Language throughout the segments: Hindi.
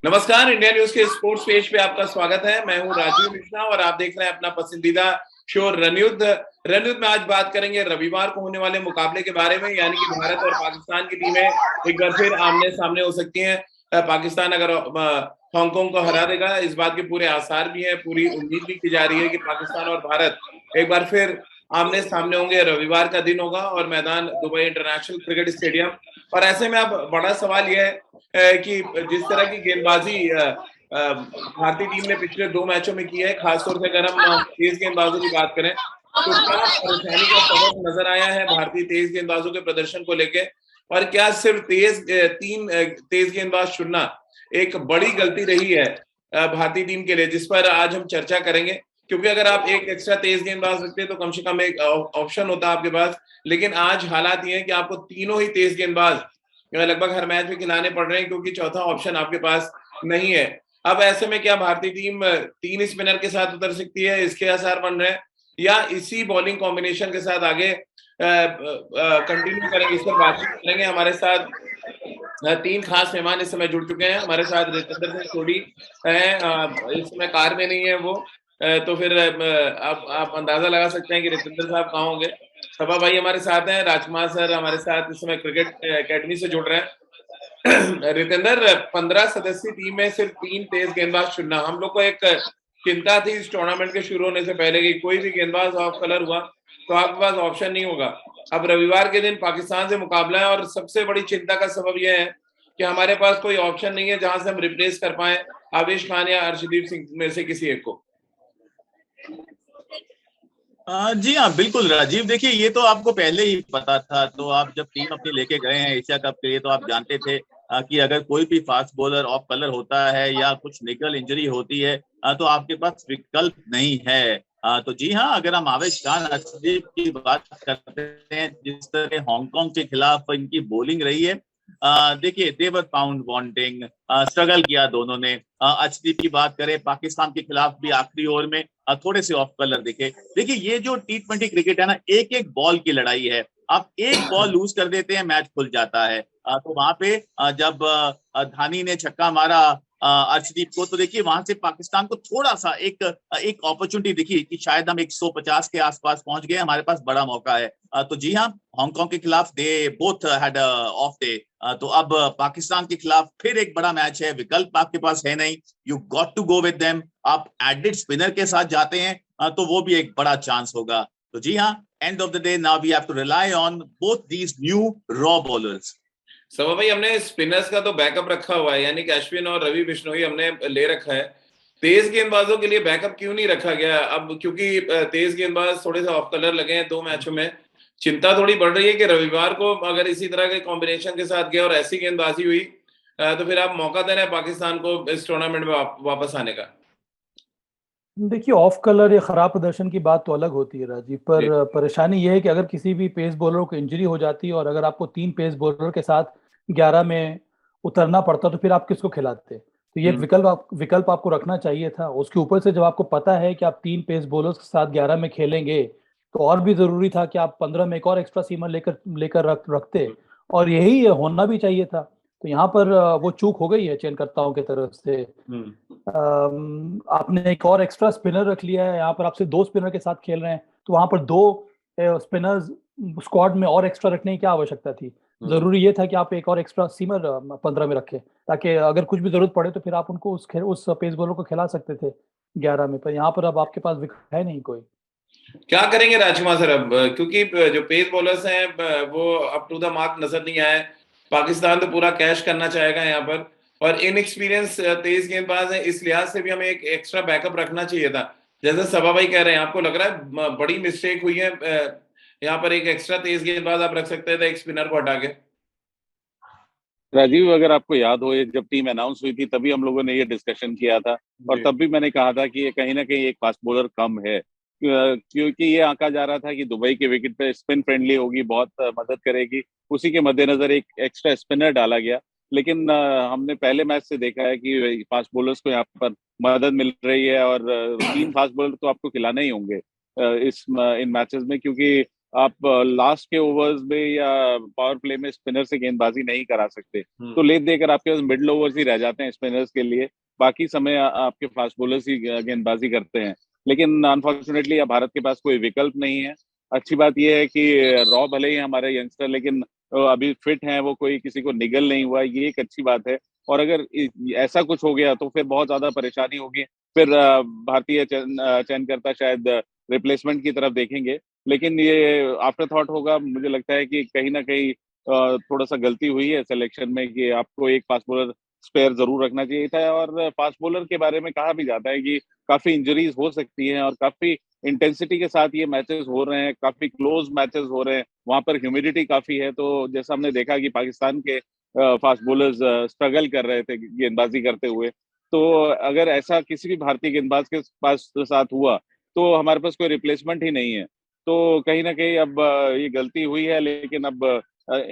नमस्कार, इंडिया न्यूज के स्पोर्ट्स पेज पे आपका स्वागत है। मैं हूं राजीव मिश्रा और आप देख रहे हैं अपना पसंदीदा शो रणयुद्ध। रणयुद्ध में आज बात करेंगे रविवार को होने वाले मुकाबले के बारे में, यानी कि भारत और पाकिस्तान की टीमें एक बार फिर आमने सामने हो सकती हैं। पाकिस्तान अगर हांगकांग को हरा देगा, इस बात के पूरे आसार भी हैं, पूरी उम्मीद भी की जा रही है कि पाकिस्तान और भारत एक बार फिर आमने सामने होंगे। रविवार का दिन होगा और मैदान दुबई इंटरनेशनल क्रिकेट स्टेडियम। और ऐसे में अब बड़ा सवाल यह है कि जिस तरह की गेंदबाजी भारतीय टीम ने पिछले 2 मैचों में की है, खासतौर से अगर हम तेज गेंदबाजों की बात करें, तो क्या परेशानी का सबब नजर आया है भारतीय तेज गेंदबाजों के प्रदर्शन को लेके? और क्या सिर्फ तीन तेज गेंदबाज चुनना एक बड़ी गलती रही है भारतीय टीम के लिए, जिस पर आज हम चर्चा करेंगे। क्योंकि अगर आप एक एक्स्ट्रा तेज गेंदबाज रखते तो कम से कम एक ऑप्शन होता आपके पास, लेकिन आज हालात ये हैं कि आपको तीनों ही तेज गेंदबाज लगभग हर मैच में खिलाने पड़ रहे हैं, क्योंकि चौथा ऑप्शन आपके पास नहीं है। अब ऐसे में क्या भारतीय टीम 3 स्पिनर के साथ उतर सकती है, इसके आसार बन रहे हैं, या इसी बॉलिंग कॉम्बिनेशन के साथ आगे कंटिन्यू करेंगे? इस पर बातचीत करेंगे। हमारे साथ 3 खास मेहमान इस समय जुड़ चुके हैं। हमारे साथ रितेंद्र सिंह सोढ़ी हैं, इस समय कार में नहीं है वो, तो फिर आप अंदाजा लगा सकते हैं कि रितेंद्र साहब कहाँ होंगे। सभा भाई हमारे साथ हैं, राजकुमार सर हमारे साथ इस समय क्रिकेट एकेडमी से जुड़ रहे हैं। रितेंद्र, 15 सदस्यीय टीम में सिर्फ 3 तेज गेंदबाज चुनना, हम लोग को एक चिंता थी इस टूर्नामेंट के शुरू होने से पहले कि कोई भी गेंदबाज ऑफ कलर हुआ तो आपके पास ऑप्शन नहीं होगा। अब रविवार के दिन पाकिस्तान से मुकाबला है और सबसे बड़ी चिंता का सबब यह है कि हमारे पास कोई ऑप्शन नहीं है जहां से हम रिप्लेस कर पाए आवेश खान या अर्शदीप सिंह में से किसी एक को। जी हाँ, बिल्कुल राजीव। देखिए, ये तो आपको पहले ही पता था। तो आप जब टीम अपनी लेके गए हैं एशिया कप के लिए, तो आप जानते थे कि अगर कोई भी फास्ट बॉलर ऑफ कलर होता है या कुछ निकल इंजरी होती है, तो आपके पास विकल्प नहीं है। तो जी हाँ, अगर हम आवेश खान अर्शदीप की बात करते हैं, जिस तरह हांगकांग के खिलाफ इनकी बॉलिंग रही है, देखिए देवर फाउंड वांटिंग, स्ट्रगल किया दोनों ने। अर्शदीप की बात करें, पाकिस्तान के खिलाफ भी आखिरी ओवर में थोड़े से ऑफ कलर दिखे। देखिए, ये जो T20 क्रिकेट है ना, एक एक बॉल की लड़ाई है। आप एक बॉल लूज कर देते हैं, मैच खुल जाता है। तो वहां पे जब धानी ने छक्का मारा अर्शदीप को, तो देखिए वहां से पाकिस्तान को थोड़ा सा एक अपॉर्चुनिटी दिखी कि शायद हम 150 के आसपास पहुंच गए, हमारे पास बड़ा मौका है। तो जी हाँ, हांगकांग के खिलाफ they both had of day. तो अब पाकिस्तान के खिलाफ फिर एक बड़ा मैच है, विकल्प आपके पास है नहीं, you got to go with them. आप एडेड स्पिनर के साथ जाते हैं तो वो भी एक बड़ा चांस होगा। तो जी हाँ, end of the day now we have to rely on both these new raw bowlers. सवा भाई, हमने स्पिनर्स का तो बैकअप रखा हुआ है, यानी कि अश्विन और रवि बिश्नोई हमने ले रखा है। तेज गेंदबाजों के लिए बैकअप क्यों नहीं रखा गया अब? क्योंकि तेज गेंदबाज थोड़े से ऑफ कलर लगे हैं 2 मैचों में। चिंता थोड़ी बढ़ रही है कि रविवार को अगर इसी तरह के कॉम्बिनेशन के साथ गया और ऐसी गेंदबाजी हुई, तो फिर आप मौका दे रहे हैं पाकिस्तान को इस टूर्नामेंट में वापस आने का। देखिए, ऑफ कलर या खराब प्रदर्शन की बात तो अलग होती है राजीव, पर परेशानी यह है कि अगर किसी भी पेस बॉलर को इंजरी हो जाती है और अगर आपको 3 पेस बॉलर के साथ 11 में उतरना पड़ता, तो फिर आप किसको खिलाते? तो ये विकल्प आपको रखना चाहिए था। उसके ऊपर से जब आपको पता है कि आप 3 पेस बॉलर्स के साथ 11 में खेलेंगे, तो और भी जरूरी था कि आप 15 में एक और एक्स्ट्रा सीमर लेकर रखते, और यही होना भी चाहिए था। तो यहाँ पर वो चूक हो गई है चयनकर्ताओं की तरफ से। आपने एक और एक्स्ट्रा स्पिनर रख लिया है, यहाँ पर आपसे 2 स्पिनर के साथ खेल रहे हैं, तो वहां पर 2 स्पिनर्स स्क्वाड में और एक्स्ट्रा रखने की क्या आवश्यकता थी? जरूरी ये था कि आप एक और एक्स्ट्रा सीमर 15 में रखें, ताकि अगर कुछ भी जरूरत पड़े तो फिर आप उनको उस पेस बॉलर को खिला सकते थे 11 में। पर यहाँ पर अब आपके पास विकल्प है नहीं कोई। क्या करेंगे राजकुमार सर अब? क्योंकि जो पेस बॉलर्स हैं वो अप टू द मार्क नजर नहीं आए। पाकिस्तान तो पूरा कैश करना चाहेगा यहाँ पर, और इनएक्सपीरियंस तेज गेंदबाज है, इस लिहाज से भी हमें एक एक्स्ट्रा बैकअप रखना चाहिए था। जैसे सभा भाई कह रहे हैं, आपको लग रहा है बड़ी मिस्टेक हुई है यहाँ पर? एक एक्स्ट्रा तेज गेंदबाज आप रख सकते थे एक स्पिनर को हटा के। राजीव, अगर आपको याद हो, ये जब टीम अनाउंस हुई थी तभी हम लोगों ने ये डिस्कशन किया था, और तब भी मैंने कहा था कि ये कहीं ना कहीं एक फास्ट बॉलर कम है, क्योंकि ये आंका जा रहा था कि दुबई के विकेट पे स्पिन फ्रेंडली होगी, बहुत मदद करेगी। उसी के मद्देनजर एक एक्स्ट्रा स्पिनर डाला गया। लेकिन हमने पहले मैच से देखा है कि फास्ट बॉलर्स को यहाँ पर मदद मिल रही है, और 3 फास्ट बॉलर तो आपको खिलाने ही होंगे इन मैचेस में, क्योंकि आप लास्ट के ओवर्स में या पावर प्ले में स्पिनर से गेंदबाजी नहीं करा सकते, तो लेट देकर आपके पास मिडल ओवर्स ही रह जाते हैं स्पिनर्स के लिए, बाकी समय आपके फास्ट बॉलर्स ही गेंदबाजी करते हैं। लेकिन अनफॉर्चुनेटली अब भारत के पास कोई विकल्प नहीं है। अच्छी बात यह है कि रॉ भले ही हमारे यंगस्टर, लेकिन अभी फिट हैं, वो कोई किसी को निगल नहीं हुआ, ये एक अच्छी बात है। और अगर ऐसा कुछ हो गया तो फिर बहुत ज्यादा परेशानी होगी, फिर भारतीय चयनकर्ता शायद रिप्लेसमेंट की तरफ देखेंगे। लेकिन ये आफ्टर थॉट होगा, मुझे लगता है कि कहीं ना कहीं थोड़ा सा गलती हुई है सिलेक्शन में, कि आपको एक फास्ट बॉलर स्पेयर जरूर रखना चाहिए था। और फास्ट बॉलर के बारे में कहा भी जाता है कि काफी इंजरीज हो सकती हैं और काफी इंटेंसिटी के साथ ये मैचेस हो रहे हैं, काफी क्लोज मैचेस हो रहे हैं, वहां पर ह्यूमिडिटी काफी है। तो जैसा हमने देखा कि पाकिस्तान के फास्ट बॉलर्स स्ट्रगल कर रहे थे गेंदबाजी करते हुए, तो अगर ऐसा किसी भी भारतीय गेंदबाज के पास साथ हुआ तो हमारे पास कोई रिप्लेसमेंट ही नहीं है। तो कहीं ना कहीं अब ये गलती हुई है, लेकिन अब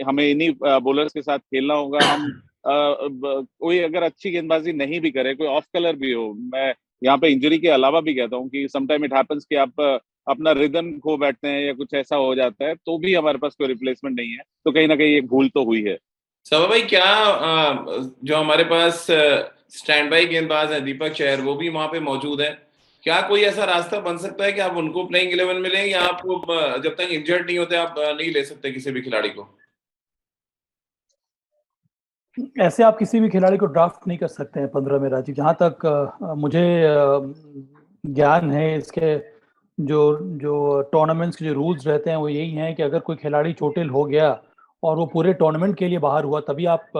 हमें इन्हीं बॉलर्स के साथ खेलना होगा। हम कोई अगर अच्छी गेंदबाजी नहीं भी करे, कोई ऑफ कलर भी हो, मैं यहाँ पे इंजरी के अलावा भी कहता हूँ कि समटाइम इट हैपेंस कि आप अपना रिदम खो बैठते हैं या कुछ ऐसा हो जाता है, तो भी हमारे पास कोई रिप्लेसमेंट नहीं है। तो कहीं ना कहीं एक भूल तो हुई है। सबा भाई, क्या जो हमारे पास स्टैंड बाई गेंदबाज है दीपक चहर, वो भी वहां पे मौजूद है, क्या कोई ऐसा रास्ता बन सकता है कि आप उनको प्लेइंग 11 में लें, या आपको जब तक इंजर्ड नहीं होते आप नहीं ले सकते किसी भी खिलाड़ी को? ऐसे आप किसी भी खिलाड़ी को ड्राफ्ट नहीं कर सकते हैं 15 में राजीव, जहाँ तक मुझे ज्ञान है इसके। जो जो टूर्नामेंट्स के जो रूल्स रहते हैं वो यही हैं कि अगर कोई खिलाड़ी चोटिल हो गया और वो पूरे टूर्नामेंट के लिए बाहर हुआ, तभी आप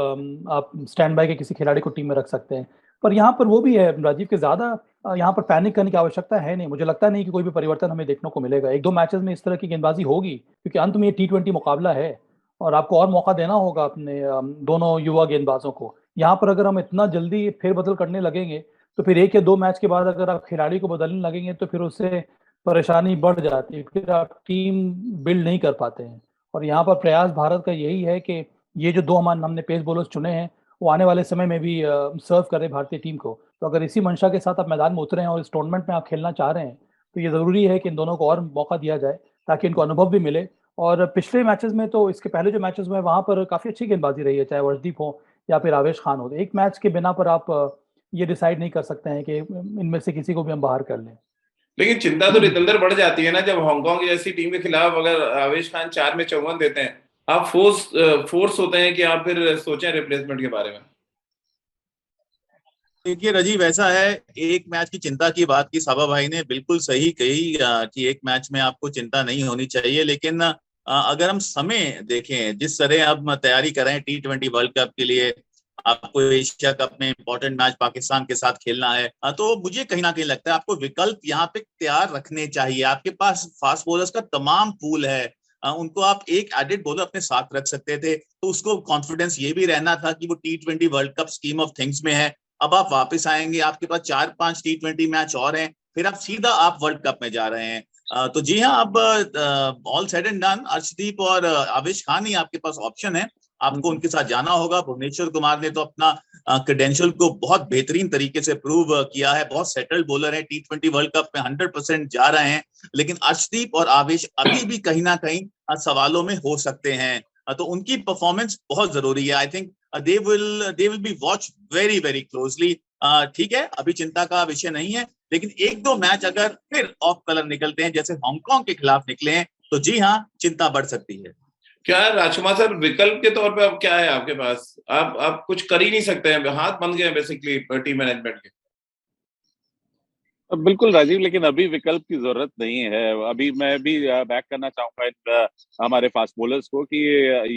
स्टैंड बाय के किसी खिलाड़ी को टीम में रख सकते हैं। पर यहाँ पर वो भी है राजीव के ज़्यादा यहाँ पर पैनिक करने की आवश्यकता है नहीं। मुझे लगता नहीं कि कोई भी परिवर्तन हमें देखने को मिलेगा। एक दो मैचेस में इस तरह की गेंदबाजी होगी, क्योंकि अंत में ये T20 मुकाबला है और आपको और मौका देना होगा अपने दोनों युवा गेंदबाजों को। यहाँ पर अगर हम इतना जल्दी फेरबदल करने लगेंगे तो फिर एक या दो मैच के बाद अगर आप खिलाड़ी को बदलने लगेंगे तो फिर उससे परेशानी बढ़ जाती है, फिर आप टीम बिल्ड नहीं कर पाते हैं। और यहाँ पर प्रयास भारत का यही है कि ये जो दो हमने पेस बॉलर्स चुने हैं वो आने वाले समय में भी सर्व करें भारतीय टीम को। तो अगर इसी मंशा के साथ आप मैदान में उतरे हैं और इस टूर्नामेंट में आप खेलना चाह रहे हैं तो ये ज़रूरी है कि इन दोनों को और मौका दिया जाए ताकि इनको अनुभव भी मिले। और पिछले मैचेस में तो इसके पहले जो मैचेस हुए वहाँ पर काफ़ी अच्छी गेंदबाजी रही है, चाहे वर्षदीप हो या फिर आवेश खान हो। एक मैच के बिना पर आप ये डिसाइड नहीं कर सकते हैं कि इनमें से किसी को भी हम बाहर कर लें। लेकिन चिंता तो रितंदर बढ़ जाती है ना, जब हांगकांग जैसी टीम के खिलाफ अगर आवेश खान 4 में 54 देते हैं, आप फोर्स होते हैं कि आप फिर सोचें रिप्लेसमेंट के बारे में। देखिए राजीव, ऐसा है, एक मैच की चिंता की बात की साबा भाई ने, बिल्कुल सही कही कि एक मैच में आपको चिंता नहीं होनी चाहिए। लेकिन अगर हम समय देखें, जिस तरह अब तैयारी कर रहे हैं T20 वर्ल्ड कप के लिए, आपको एशिया कप में इंपॉर्टेंट मैच पाकिस्तान के साथ खेलना है, तो मुझे कहीं ना कहीं लगता है आपको विकल्प यहाँ पे तैयार रखने चाहिए। आपके पास फास्ट बॉलर्स का तमाम पूल है, उनको आप एक एडेड बॉलर अपने साथ रख सकते थे, तो उसको कॉन्फिडेंस ये भी रहना था कि वो T20 world cup scheme of things में है। अब आप वापस आएंगे, आपके पास 4-5 T20 मैच और हैं, फिर आप सीधा आप वर्ल्ड कप में जा रहे हैं। तो जी हाँ, अब all said and done, Arshdeep और आवेश खान ही आपके पास ऑप्शन है। आपको उनके साथ जाना होगा। भुवनेश्वर कुमार ने तो अपना क्रेडेंशियल को बहुत बेहतरीन तरीके से प्रूव किया है, बहुत सेटल्ड बॉलर है, T20 वर्ल्ड कप में 100% जा रहे हैं। लेकिन अर्शदीप और आवेश अभी भी कहीं ना कहीं सवालों में हो सकते हैं, तो उनकी परफॉर्मेंस बहुत जरूरी है। I think they will be watched very very closely। ठीक है, अभी चिंता का विषय नहीं है, लेकिन एक दो मैच अगर फिर ऑफ कलर निकलते हैं जैसे हांगकांग के खिलाफ निकले हैं, तो जी हाँ, चिंता बढ़ सकती है। क्या राजकुमार सर, विकल्प के तौर पे अब क्या है आपके पास? आप कुछ कर ही नहीं सकते हैं, हाथ बंद गए हैं बेसिकली टीम मैनेजमेंट के। बिल्कुल राजीव, लेकिन अभी विकल्प की जरूरत नहीं है। अभी मैं भी बैक करना चाहूंगा हमारे फास्ट बॉलर्स को कि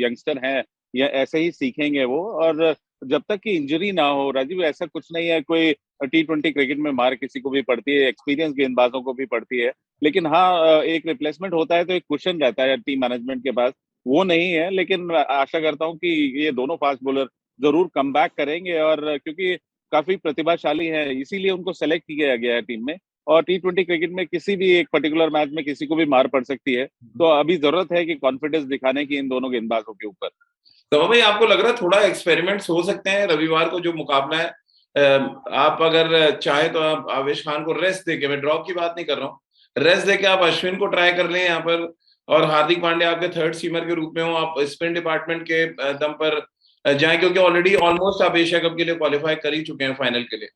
यंगस्टर हैं, या ऐसे ही सीखेंगे वो। और जब तक कि इंजरी ना हो राजीव, ऐसा कुछ नहीं है, कोई T20 क्रिकेट में मार किसी को भी पड़ती है, एक्सपीरियंस गेंदबाजों को भी पड़ती है। लेकिन हाँ, एक रिप्लेसमेंट होता है तो एक क्वेश्चन रहता है टीम मैनेजमेंट के पास, वो नहीं है। लेकिन आशा करता हूँ कि ये दोनों फास्ट बॉलर जरूर कम बैक करेंगे, और क्योंकि काफी प्रतिभाशाली है, इसीलिए उनको सेलेक्ट किया गया है टीम में। और T20 क्रिकेट में किसी भी एक पर्टिकुलर मैच में किसी को भी मार पड़ सकती है, तो अभी जरूरत है कि कॉन्फिडेंस दिखाने की इन दोनों गेंदबाजों के ऊपर। तो भाई, आपको लग रहा है थोड़ा एक्सपेरिमेंट्स हो सकते हैं रविवार को जो मुकाबला है? आप अगर चाहे तो आप आवेश खान को रेस्ट देके, मैं ड्रॉप की बात नहीं कर रहा हूँ, रेस्ट देके आप अश्विन को ट्राई कर लें यहाँ पर, और हार्दिक पांड्या आपके थर्ड सीमर के रूप में हो, आप स्पिन डिपार्टमेंट के दम पर जाएं, क्योंकि ऑलरेडी ऑलमोस्ट आप एशिया कप के लिए क्वालिफाई कर ही चुके हैं फाइनल के लिए।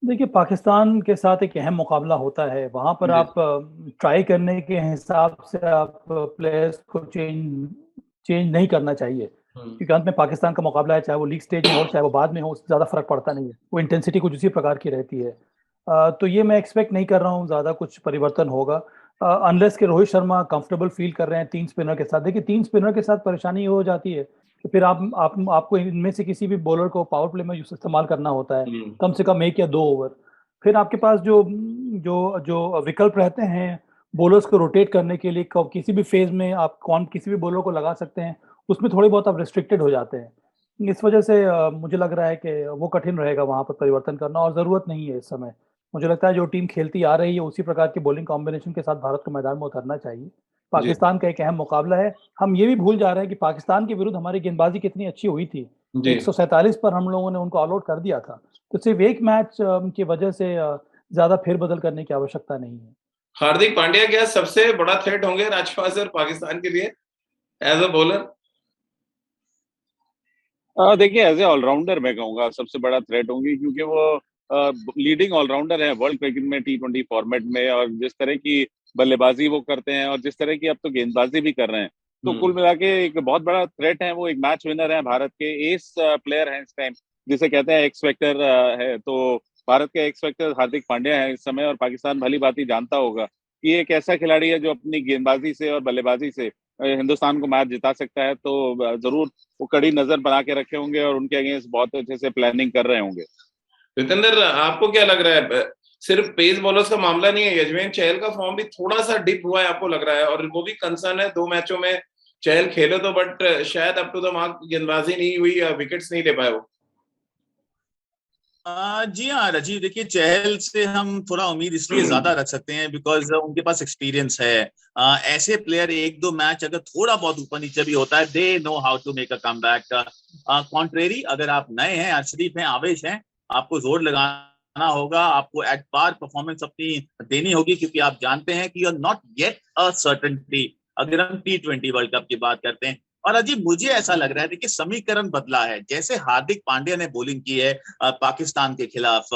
देखिए, पाकिस्तान के साथ एक अहम मुकाबला होता है, वहां पर आप ट्राई करने के हिसाब से आप प्लेयर्स को चेंज नहीं करना चाहिए, क्योंकि अंत में पाकिस्तान का मुकाबला है, चाहे वो लीग स्टेज में हो चाहे वो बाद में हो, उससे ज़्यादा फर्क पड़ता नहीं है, वो इंटेंसिटी कुछ उसी प्रकार की रहती है। तो ये मैं एक्सपेक्ट नहीं कर रहा हूँ ज़्यादा कुछ परिवर्तन होगा, अनलेस कि रोहित शर्मा कंफर्टेबल फील कर रहे हैं 3 स्पिनर के साथ। देखिए, 3 स्पिनर के साथ परेशानी ये हो जाती है कि फिर आपको इनमें से किसी भी बॉलर को पावर प्ले में इस्तेमाल करना होता है, कम से कम 1 या 2 ओवर। फिर आपके पास जो जो जो विकल्प रहते हैं बॉलर्स को रोटेट करने के लिए, किसी भी फेज में आप किसी भी बॉलर को लगा सकते हैं, उसमें थोड़े बहुत आप रिस्ट्रिक्टेड हो जाते हैं। इस वजह से मुझे लग रहा है कि वो कठिन रहेगा वहां पर परिवर्तन करना, और ज़रूरत नहीं है इस समय। मुझे लगता है जो टीम खेलती आ रही है उसी प्रकार की बॉलिंग कॉम्बिनेशन के साथ भारत को मैदान में उतरना चाहिए। पाकिस्तान का एक अहम मुकाबला है, हम ये भी भूल जा रहे हैं कि पाकिस्तान के विरुद्ध हमारी गेंदबाजी कितनी अच्छी हुई थी। 147 पर हम लोगों ने उनको ऑल आउट कर दिया था, तो सिर्फ एक मैच की वजह से ज्यादा फेरबदल करने की आवश्यकता नहीं है। हार्दिक पांड्या क्या सबसे बड़ा थ्रेट होंगे राजपास और पाकिस्तान के लिए एज अ बॉलर? देखिए, एज ए ऑलराउंडर मैं कहूंगा सबसे बड़ा थ्रेट होंगी, क्योंकि वो लीडिंग ऑलराउंडर है वर्ल्ड क्रिकेट में T20 फॉर्मेट में, और जिस तरह की बल्लेबाजी वो करते हैं और जिस तरह की अब तो गेंदबाजी भी कर रहे हैं, तो कुल मिला के एक बहुत बड़ा थ्रेट है। वो एक मैच विनर है, भारत के एस प्लेयर हैं इस टाइम, जिसे कहते हैं एक्स फैक्टर है। तो भारत के एक्स फैक्टर हार्दिक पांड्या है इस समय, और पाकिस्तान भली भांति जानता होगा कि एक ऐसा खिलाड़ी है जो अपनी गेंदबाजी से और बल्लेबाजी से हिंदुस्तान को मैच जिता सकता है। तो जरूर वो कड़ी नजर बना के रखे होंगे और उनके अगेंस्ट बहुत अच्छे से प्लानिंग कर रहे होंगे। जितेंद्र, आपको क्या लग रहा है, सिर्फ पेस बॉलर्स का मामला नहीं है, यजवेंद्र चहल का फॉर्म भी थोड़ा सा डिप हुआ है आपको लग रहा है, और वो भी कंसर्न है 2 मैचों में चहल खेले तो, बट शायद अप टू द मार्क गेंदबाजी नहीं हुई या विकेट्स नहीं ले पाए वो। जी हाँ राजीव, देखिए चहल से हम थोड़ा उम्मीद इसलिए ज्यादा रख सकते हैं बिकॉज उनके पास एक्सपीरियंस है। ऐसे प्लेयर 1-2 मैच अगर थोड़ा बहुत ऊपर नीचे भी होता है, they know how to make a comeback. Contrary अगर आप नए हैं, अर्शदीप हैं, आवेश हैं, आपको जोर लगाना होगा, आपको एट पार परफॉर्मेंस अपनी देनी होगी, क्योंकि आप जानते हैं कि you are not yet a certainty अगर हम T20 वर्ल्ड कप की बात करते हैं। और अजीब मुझे ऐसा लग रहा है, देखिए समीकरण बदला है। जैसे हार्दिक पांड्या ने बॉलिंग की है पाकिस्तान के खिलाफ,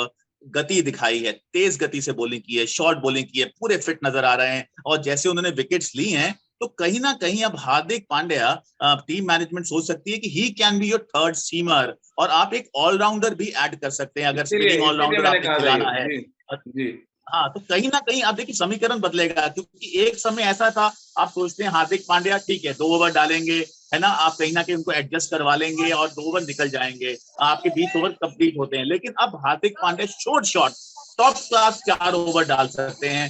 गति दिखाई है, तेज गति से बॉलिंग की है, शॉर्ट बॉलिंग की है, पूरे फिट नजर आ रहे हैं, और जैसे उन्होंने विकेट्स ली हैं, तो कहीं ना कहीं अब हार्दिक पांड्या टीम मैनेजमेंट सोच सकती है कि he can be your third seamer, और आप एक ऑलराउंडर भी ऐड कर सकते हैं अगर स्पिनिंग ऑलराउंडर आपने खिलाना है। जी। हाँ, तो कहीं ना कहीं आप देखिए समीकरण बदलेगा, क्योंकि एक समय ऐसा था आप सोचते हैं हार्दिक पांड्या ठीक है 2 ओवर डालेंगे, है ना, आप कहीं ना कहीं उनको एडजस्ट करवा लेंगे और 2 ओवर निकल जाएंगे, आपके 20 ओवर कंप्लीट होते हैं। लेकिन अब Hardik Pandya short top class 4 over डाल सकते हैं,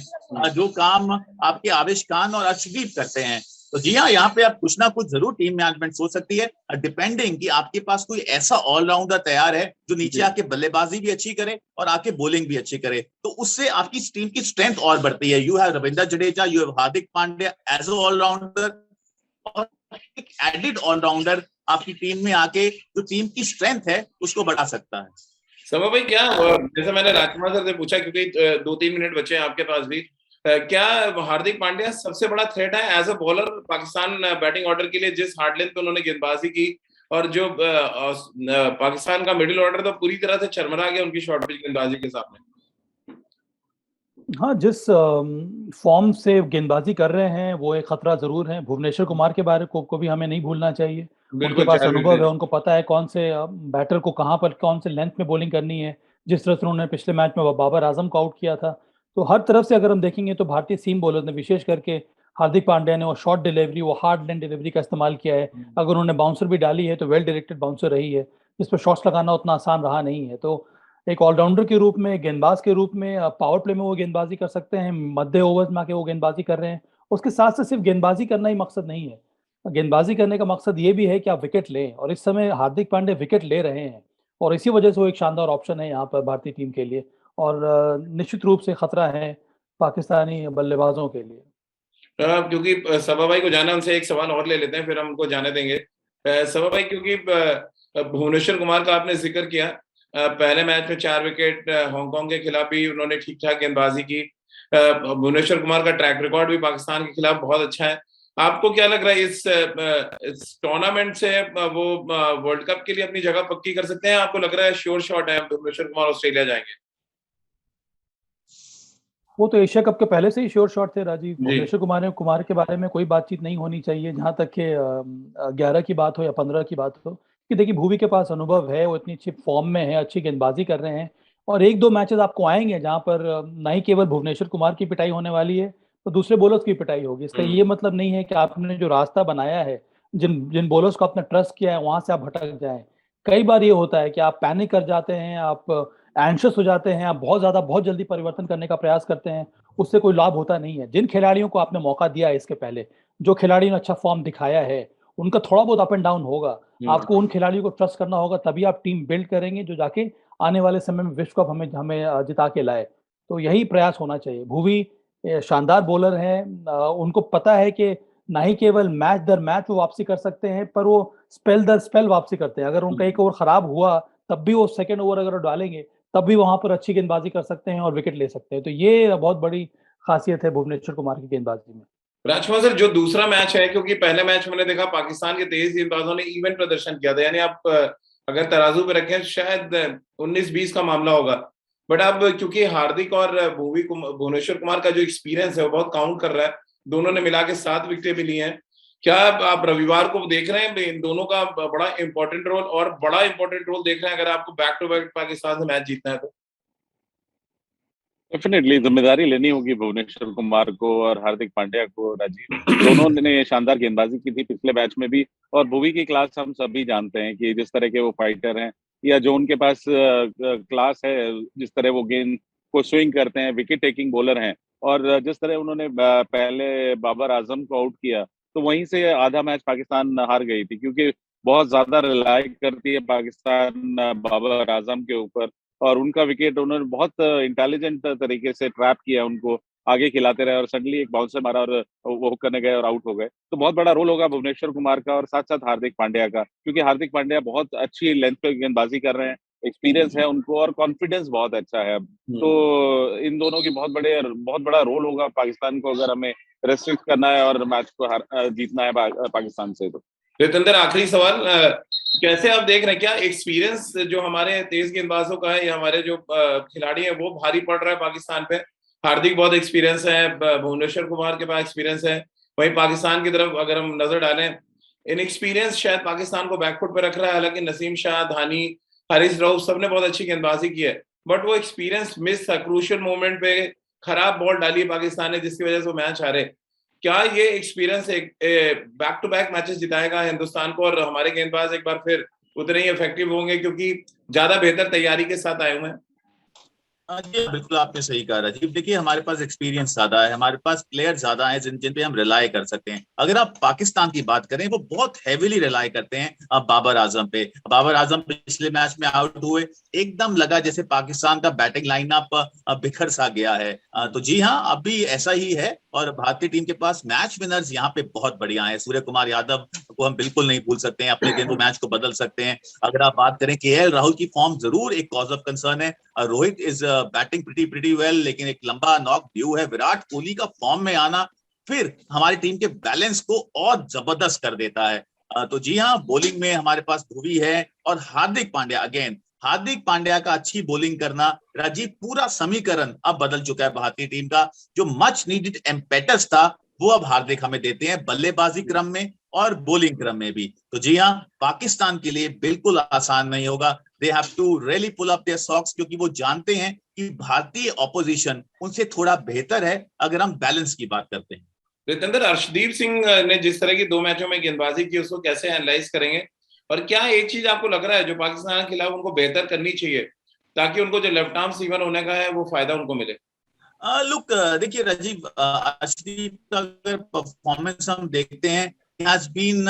जो काम आपके आवेश खान और अर्शदीप करते हैं। तो जी हाँ, यहाँ पे आप कुछ ना कुछ जरूर टीम मैनेजमेंट सोच सकती है, डिपेंडिंग कि आपके पास कोई ऐसा ऑलराउंडर तैयार है जो नीचे आके बल्लेबाजी भी अच्छी करे और आके बॉलिंग भी अच्छी करे, तो उससे आपकी टीम की स्ट्रेंथ और बढ़ती है। You have Ravindra Jadeja, you have Hardik Pandya as a allrounder, और एक एडिड ऑलराउंडर आपकी टीम में आके जो टीम की स्ट्रेंथ है उसको बढ़ा सकता है। सभा भाई, क्या जैसे मैंने राजकुमार सर से पूछा, क्योंकि 2-3 मिनट बचे हैं आपके पास भी, क्या हार्दिक पांड्या सबसे बड़ा थ्रेट है as a bowler Pakistan batting order के लिए, जिस हार्ड लेंथ पे उन्होंने गेंदबाजी की, और जो पाकिस्तान का मिडिल ऑर्डर तो पूरी तरह से चरमरा गया उनकी शॉर्ट पिच गेंदबाजी के सामने? हाँ, जिस फॉर्म से गेंदबाजी कर रहे हैं वो एक खतरा जरूर है। भुवनेश्वर कुमार के बारे को भी हमें नहीं भूलना चाहिए, उनके पास अनुभव है, उनको पता है कौन से बैटर को कहाँ पर कौन से लेंथ में बॉलिंग करनी है। जिस तरह से उन्होंने पिछले मैच में बाबर आजम को आउट किया था, तो हर तरफ से अगर हम देखेंगे तो भारतीय सीम बॉलर ने, विशेष करके हार्दिक पांड्या ने, वो शॉर्ट डिलीवरी, वो हार्ड लेंथ डिलीवरी का इस्तेमाल किया है। अगर उन्होंने बाउंसर भी डाली है तो वेल डायरेक्टेड बाउंसर रही है, जिस पर शॉट्स लगाना उतना आसान रहा नहीं है। तो एक ऑलराउंडर के रूप में, गेंदबाज के रूप में, पावर प्ले में वो गेंदबाजी कर सकते हैं, मध्य ओवर्स में आके वो गेंदबाजी कर रहे हैं। उसके साथ साथ सिर्फ गेंदबाजी करना ही मकसद नहीं है, गेंदबाजी करने का मकसद ये भी है कि आप विकेट लें, और इस समय हार्दिक पांड्या विकेट ले रहे हैं, और इसी वजह से वो एक शानदार ऑप्शन है यहाँ पर भारतीय टीम के लिए, और निश्चित रूप से खतरा है पाकिस्तानी बल्लेबाजों के लिए। क्योंकि सभा भाई को जाना, उनसे एक सवाल और ले लेते हैं फिर हम उनको जाने देंगे। सभा भाई, क्योंकि भुवनेश्वर कुमार का आपने जिक्र किया, पहले मैच में 4 विकेट, हांगकांग के खिलाफ भी उन्होंने ठीक ठाक गेंदबाजी की, भुवनेश्वर कुमार का ट्रैक रिकॉर्ड भी पाकिस्तान के खिलाफ बहुत अच्छा है। आपको क्या लग रहा है इस टूर्नामेंट से वो वर्ल्ड कप के लिए अपनी जगह पक्की कर सकते हैं? आपको लग रहा है श्योर शॉट है भुवनेश्वर कुमार ऑस्ट्रेलिया जाएंगे? वो तो एशिया कप के पहले से ही श्योर शॉट थे राजीव। जी। भुवनेश्वर कुमार के बारे में कोई बातचीत नहीं होनी चाहिए, जहां तक कि 11 की बात हो या 15 की बात हो। कि देखिए भुवी के पास अनुभव है, वो इतनी अच्छी फॉर्म में है, अच्छी गेंदबाजी कर रहे हैं, और एक दो मैचेस आपको आएंगे जहां पर ना ही केवल भुवनेश्वर कुमार की पिटाई होने वाली है, तो दूसरे बॉलर्स की पिटाई होगी। इसका ये मतलब नहीं है कि आपने जो रास्ता बनाया है, जिन जिन बॉलर्स को आपने ट्रस्ट किया है, वहां से आप भटक जाएं। कई बार ये होता है कि आप पैनिक कर जाते हैं, आप एंशियस हो जाते हैं, आप बहुत जल्दी परिवर्तन करने का प्रयास करते हैं, उससे कोई लाभ होता नहीं है। जिन खिलाड़ियों को आपने मौका दिया है इसके पहले, जो खिलाड़ियों ने अच्छा फॉर्म दिखाया है, उनका थोड़ा बहुत अप एंड डाउन होगा। आपको उन खिलाड़ियों को ट्रस्ट करना होगा, तभी आप टीम बिल्ड करेंगे जो जाके आने वाले समय में विश्व कप हमें हमें जिता के लाए। तो यही प्रयास होना चाहिए। भुवी शानदार बॉलर हैं, उनको पता है कि ना ही केवल मैच दर मैच वो वापसी कर सकते हैं, पर वो स्पेल दर स्पेल वापसी करते हैं। अगर उनका एक ओवर खराब हुआ, तब भी वो सेकंड ओवर अगर डालेंगे, तब भी वहां पर अच्छी गेंदबाजी कर सकते हैं और विकेट ले सकते हैं। तो ये बहुत बड़ी खासियत है भुवनेश्वर कुमार की गेंदबाजी में। राजकुमार सर, जो दूसरा मैच है, क्योंकि पहले मैच मैंने देखा पाकिस्तान के तेज गेंदबाजों ने इवन प्रदर्शन किया था, यानी आप अगर तराजू पे रखें शायद 19-20 का मामला होगा। बट अब क्योंकि हार्दिक और भुवनेश्वर कुमार का जो एक्सपीरियंस है वो बहुत काउंट कर रहा है, दोनों ने मिला के 7 विकेटें भी ली हैं। क्या आप रविवार को देख रहे हैं इन दोनों का बड़ा इंपॉर्टेंट रोल, और बड़ा इंपॉर्टेंट रोल देख रहे हैं अगर आपको बैक टू बैक पाकिस्तान से मैच जीतना है तो? डेफिनेटली जिम्मेदारी लेनी होगी भुवनेश्वर कुमार को और हार्दिक पांड्या को। राजीव, दोनों ने शानदार गेंदबाजी की थी पिछले मैच में भी, और भुवी की क्लास हम सभी जानते हैं कि जिस तरह के वो फाइटर हैं, या जो उनके पास क्लास है, जिस तरह वो गेंद को स्विंग करते हैं, विकेट टेकिंग बॉलर हैं। और जिस तरह उन्होंने पहले बाबर आजम को आउट किया, तो वहीं से आधा मैच पाकिस्तान हार गई थी, क्योंकि बहुत ज्यादा रिलाई करती है पाकिस्तान बाबर आजम के ऊपर, और उनका विकेट उन्होंने बहुत इंटेलिजेंट तरीके से ट्रैप किया, उनको आगे खिलाते रहे, और सडनली एक बाउंसर मारा और वो करने गए और आउट हो गए। तो बहुत बड़ा रोल होगा भुवनेश्वर कुमार का और साथ साथ हार्दिक पांड्या का, क्योंकि हार्दिक पांड्या बहुत अच्छी लेंथ पे गेंदबाजी कर रहे हैं, एक्सपीरियंस है उनको और कॉन्फिडेंस बहुत अच्छा है अब। तो इन दोनों की बहुत बड़ा रोल होगा पाकिस्तान को, अगर हमें रेस्ट्रिक्ट करना है और मैच को जीतना है पाकिस्तान से। तो रितेंद्र, आखिरी सवाल, कैसे आप देख रहे हैं, क्या एक्सपीरियंस जो हमारे तेज गेंदबाजों का है या हमारे जो खिलाड़ी हैं वो भारी पड़ रहा है पाकिस्तान पे? हार्दिक बहुत एक्सपीरियंस है, भुवनेश्वर कुमार के पास एक्सपीरियंस है, वहीं पाकिस्तान की तरफ अगर हम नजर डालें, इनएक्सपीरियंस शायद पाकिस्तान को बैकफुट पे रख रहा है। हालांकि नसीम शाह, धानी, हारिस रऊफ सबने बहुत अच्छी गेंदबाजी की है, बट वो एक्सपीरियंस मिस था क्रूशियल मोमेंट पे, खराब बॉल डाली पाकिस्तान ने जिसकी वजह से वो मैच हारे। क्या ये एक्सपीरियंस एक बैक टू बैक मैचेस जिताएगा हिंदुस्तान को, और हमारे गेंदबाज एक बार फिर उतने ही इफेक्टिव होंगे क्योंकि ज्यादा बेहतर तैयारी के साथ आए हुए हैं? जी बिल्कुल, आपने सही कहा राजीव। देखिए हमारे पास एक्सपीरियंस ज्यादा है, हमारे पास प्लेयर ज्यादा हैं जिन पे हम रिलाई कर सकते हैं। अगर आप पाकिस्तान की बात करें, वो बहुत हैवीली रिलाई करते हैं अब बाबर आजम पे। बाबर आजम पिछले मैच में आउट हुए, एकदम लगा जैसे पाकिस्तान का बैटिंग लाइनअप बिखर सा गया है। तो जी हाँ, अभी ऐसा ही है, और भारतीय टीम के पास मैच विनर्स यहाँ पे बहुत बढ़िया है। सूर्य कुमार यादव को हम बिल्कुल नहीं भूल सकते हैं, अपने गेंद मैच को बदल सकते हैं। अगर आप बात करें, केएल राहुल की फॉर्म जरूर एक कॉज ऑफ कंसर्न है। Rohit is batting pretty well, लेकिन एक लंबा नॉक ड्यू है। विराट कोहली का फॉर्म में आना फिर हमारी टीम के बैलेंस को और जबरदस्त कर देता है। तो जी हाँ, बॉलिंग में हमारे पास भुवी है और हार्दिक पांड्या। अगेन हार्दिक पांड्या का अच्छी बॉलिंग करना, राजीव, पूरा समीकरण अब बदल चुका है भारतीय टीम का। जो मच नीडेड एम्पेटस था वो अब हार्दिक हमें देते हैं, बल्लेबाजी क्रम में और बॉलिंग क्रम में भी। तो जी हाँ, पाकिस्तान के लिए बिल्कुल आसान नहीं होगा। They have to really pull up their socks, क्योंकि वो जानते हैं कि भारतीय ऑपोजिशन उनसे थोड़ा बेहतर है अगर हम बैलेंस की बात करते हैं। रितेंद्र, अर्शदीप सिंह ने जिस तरह की 2 मैचों में गेंदबाजी की, उसको कैसे एनालाइज करेंगे, और क्या एक चीज आपको लग रहा है जो पाकिस्तान के खिलाफ उनको बेहतर करनी चाहिए ताकि उनको जो लेफ्ट आर्म सीमर होने का है वो फायदा उनको मिले? लुक, देखिए राजीव, अर्शदीप का अगर परफॉर्मेंस हम देखते हैं, he has been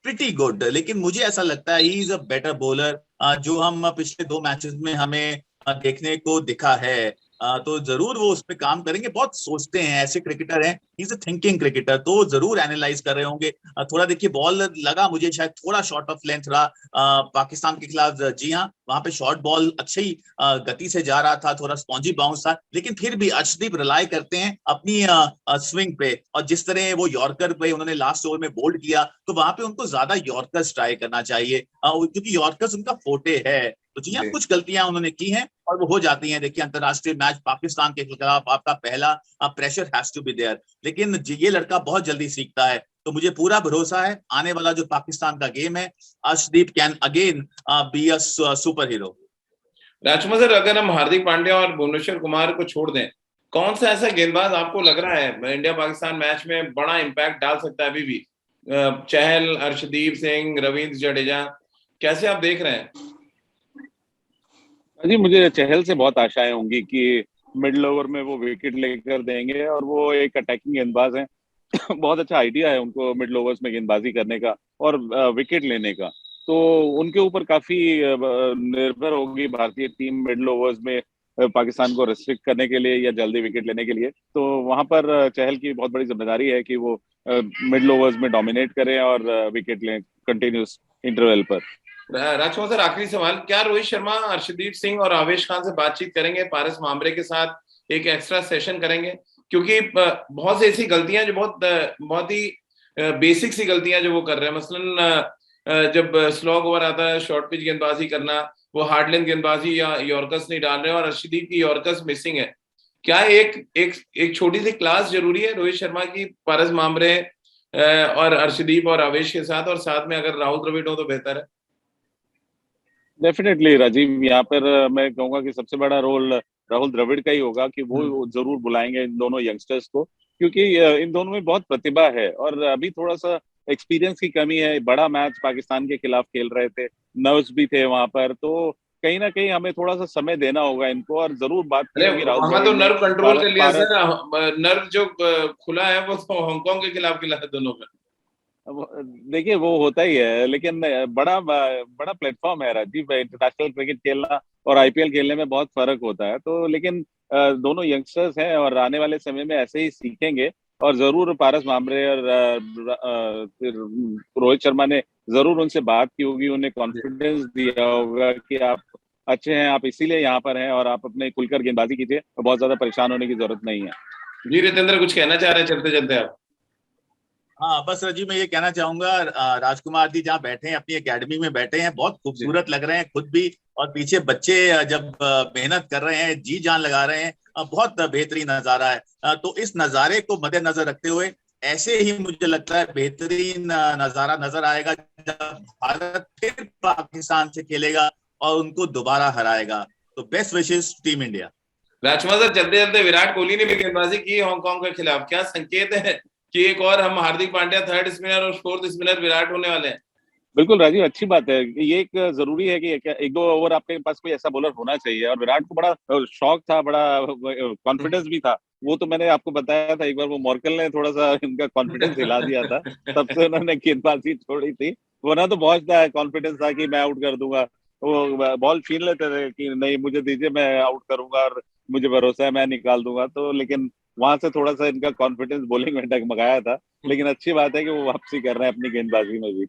pretty good, लेकिन मुझे ऐसा लगता है he is a better bowler जो हम पिछले 2 मैचेस में हमें देखने को दिखा है। तो जरूर वो उस पर काम करेंगे। बहुत सोचते हैं, ऐसे क्रिकेटर हैं, इज अ थिंकिंग क्रिकेटर, तो जरूर एनालाइज कर रहे होंगे। थोड़ा देखिए बॉल लगा मुझे शायद थोड़ा शॉर्ट ऑफ लेंथ रहा पाकिस्तान के खिलाफ। जी हाँ, वहां पे शॉर्ट बॉल अच्छी गति से जा रहा था, थोड़ा स्पॉन्जी बाउंस था, लेकिन फिर भी अर्शदीप रिलाई करते हैं अपनी स्विंग पे, और जिस तरह वो यॉर्कर पे उन्होंने लास्ट ओवर में बोल्ड किया, तो वहां पे उनको ज्यादा यॉर्कर्स ट्राई करना चाहिए, क्योंकि यॉर्कर्स उनका फोटे है। तो जी हाँ, कुछ गलतियां उन्होंने की हैं और वो हो जाती हैं। देखिए अंतरराष्ट्रीय मैच पाकिस्तान के खिलाफ आपका पहला pressure has to be there, लेकिन ये लड़का बहुत जल्दी सीखता है, तो मुझे पूरा भरोसा है आने वाला जो पाकिस्तान का गेम है, Arshdeep can again be a super hero. Rajkumar sir, अगर हम हार्दिक पांड्या और भुवनेश्वर कुमार को छोड़ दें, कौन सा ऐसा गेंदबाज आपको लग रहा है इंडिया पाकिस्तान मैच में बड़ा इम्पैक्ट डाल सकता है अभी भी? चहल, अर्शदीप सिंह, रवींद्र जडेजा, कैसे आप देख रहे हैं? जी, मुझे चहल से बहुत आशाएं होंगी कि मिडिल ओवर में वो विकेट लेकर देंगे, और वो एक अटैकिंग गेंदबाज हैं। बहुत अच्छा आइडिया है उनको मिडिल ओवर्स में गेंदबाजी करने का और विकेट लेने का, तो उनके ऊपर काफी निर्भर होगी भारतीय टीम मिडिल ओवर्स में पाकिस्तान को रिस्ट्रिक्ट करने के लिए या जल्दी विकेट लेने के लिए। तो वहां पर चहल की बहुत बड़ी जिम्मेदारी है कि वो मिडिल ओवर्स में डोमिनेट करें और विकेट लें कंटिन्यूस इंटरवल पर। राजकुमार सर, आखिरी सवाल, क्या रोहित शर्मा, अर्शदीप सिंह और आवेश खान से बातचीत करेंगे, पारस मामरे के साथ एक एक्स्ट्रा सेशन करेंगे? क्योंकि बहुत सी ऐसी गलतियां जो बहुत ही बेसिक सी गलतियां जो वो कर रहे हैं, मसलन जब स्लॉग ओवर आता है, शॉर्ट पिच गेंदबाजी करना, वो हार्ड लेंथ गेंदबाजी या यॉर्कर्स नहीं डाल रहे हैं, और अर्शदीप की यॉर्कर्स मिसिंग है। क्या एक छोटी सी क्लास जरूरी है रोहित शर्मा की, पारस मामरे और अर्शदीप और आवेश के साथ, और साथ में अगर राहुल द्रविड़ हो तो बेहतर है? डेफिनेटली राजीव, यहाँ पर मैं कहूंगा कि सबसे बड़ा रोल राहुल द्रविड़ का ही होगा कि वो जरूर बुलाएंगे इन दोनों यंगस्टर्स को, क्योंकि इन दोनों में बहुत प्रतिभा है और अभी थोड़ा सा एक्सपीरियंस की कमी है। बड़ा मैच पाकिस्तान के खिलाफ खेल रहे थे, नर्व्स भी थे वहां पर, तो कहीं ना कहीं हमें थोड़ा सा समय देना होगा इनको, और जरूर बात की होगी राहुल वहां तो द्रविड़ ने। नर्व कंट्रोल कर लिया सर, नर्व जो खुला है वो तो हांगकांग के खिलाफ खिला है दोनों में। देखिए वो होता ही है, लेकिन बड़ा बड़ा प्लेटफॉर्म है राजीव, इंटरनेशनल क्रिकेट खेलना और आईपीएल खेलने में बहुत फर्क होता है। तो लेकिन दोनों यंगस्टर्स हैं और आने वाले समय में ऐसे ही सीखेंगे, और जरूर पारस मामरे और रोहित शर्मा ने जरूर उनसे बात की होगी, उन्हें कॉन्फिडेंस दिया होगा कि आप अच्छे हैं, आप इसीलिए यहाँ पर हैं और आप अपने खुलकर गेंदबाजी कीजिए, बहुत ज्यादा परेशान होने की जरूरत नहीं है। जी रितेंद्र, कुछ कहना चाह रहे हैं चलते चलते आप? हाँ बस राजीव, मैं ये कहना चाहूंगा, राजकुमार जी जहाँ बैठे हैं अपनी एकेडमी में बैठे हैं, बहुत खूबसूरत लग रहे हैं खुद भी, और पीछे बच्चे जब मेहनत कर रहे हैं, जी जान लगा रहे हैं, बहुत बेहतरीन नजारा है। तो इस नजारे को मद्देनजर रखते हुए ऐसे ही मुझे लगता है बेहतरीन नजारा नजर आएगा जब भारत फिर पाकिस्तान से खेलेगा और उनको दोबारा हराएगा। तो बेस्ट विशेस टीम इंडिया। राजकुमार सर, चलते चलते विराट कोहली ने भी गेंदबाजी की हांगकांग के खिलाफ, क्या संकेत है कि एक और हम हार्दिक पांड्या थर्ड स्पिनर और फोर्थ स्पिनर विराट होने वाले हैं? बिल्कुल राजीव, अच्छी बात है। ये एक जरूरी है कि एक दो ओवर आपके पास कोई ऐसा बॉलर होना चाहिए, और विराट को बड़ा शौक था, बड़ा कॉन्फिडेंस भी था। वो तो मैंने आपको बताया था, एक बार वो मॉर्कल ने थोड़ा सा इनका कॉन्फिडेंस हिला दिया था, तब से उन्होंने गेंदबाजी छोड़ी थी, वरना तो बहुत कॉन्फिडेंस था कि मैं आउट कर दूंगा। वो बॉल छीन लेते थे कि नहीं मुझे दीजिए, मैं आउट करूंगा और मुझे भरोसा है मैं निकाल दूंगा। तो लेकिन वहां से थोड़ा सा इनका कॉन्फिडेंस बॉलिंग में डगमगाया था, लेकिन अच्छी बात है कि वो वापसी कर रहे हैं अपनी गेंदबाजी में भी।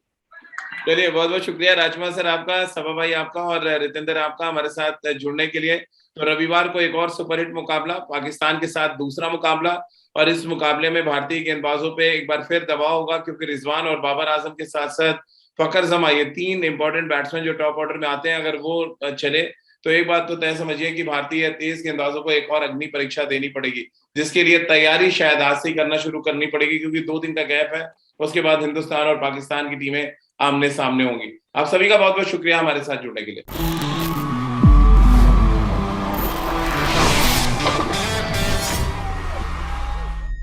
चलिए, बहुत बहुत शुक्रिया राजकुमार सर आपका, सभा भाई आपका, और रितेंद्र आपका हमारे साथ जुड़ने के लिए। तो रविवार को एक और सुपरहिट मुकाबला, पाकिस्तान के साथ दूसरा मुकाबला, और इस मुकाबले में भारतीय गेंदबाजों पे एक बार फिर दबाव होगा, क्योंकि रिजवान और बाबर आजम के साथ साथ फखर जमा, ये तीन इंपॉर्टेंट बैट्समैन जो टॉप ऑर्डर में आते हैं, अगर वो चले तो एक बात तो तय समझिए कि भारतीय तेज गेंदबाजों को एक और अग्नि परीक्षा देनी पड़ेगी, जिसके लिए तैयारी शायद आज से ही करना शुरू करनी पड़ेगी, क्योंकि 2 दिन का गैप है। उसके बाद हिंदुस्तान और पाकिस्तान की टीमें आमने सामने होंगी। आप सभी का बहुत बहुत शुक्रिया हमारे साथ जुड़ने के लिए।